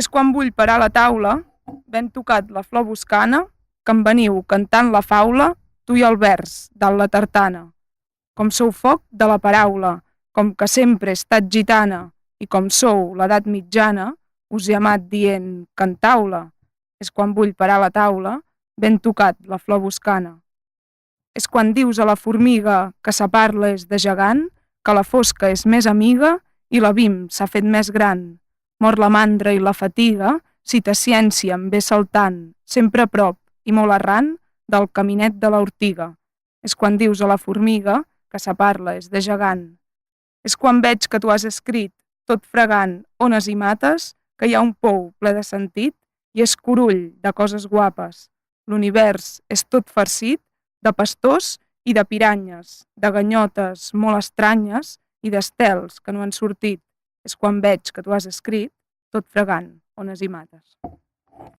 És quan vull parar la taula, ben tocat la flor buscana, que em veniu cantant la faula, tu i el vers, dalt la tartana. Com sou foc de la paraula, com que sempre he estat gitana, i com sou l'edat mitjana, us he amat dient cantaula. És quan vull parar la taula, ben tocat la flor buscana. És quan dius a la formiga que sa parla és de gegant, que la fosca és més amiga i l'abim s'ha fet més gran. Mor la mandra i la fatiga, si ta ciència em ve saltant, sempre a prop i molt arran del caminet de l'ortiga. És quan dius a la formiga que sa parla és de gegant. És quan veig que tu has escrit, tot fregant ones i mates, que hi ha un pou ple de sentit i és curull de coses guapes. L'univers és tot farcit de pastors i de piranyes, de ganyotes molt estranyes i d'estels que no han sortit. És quan veig que tu has escrit, tot fregant ones i mates.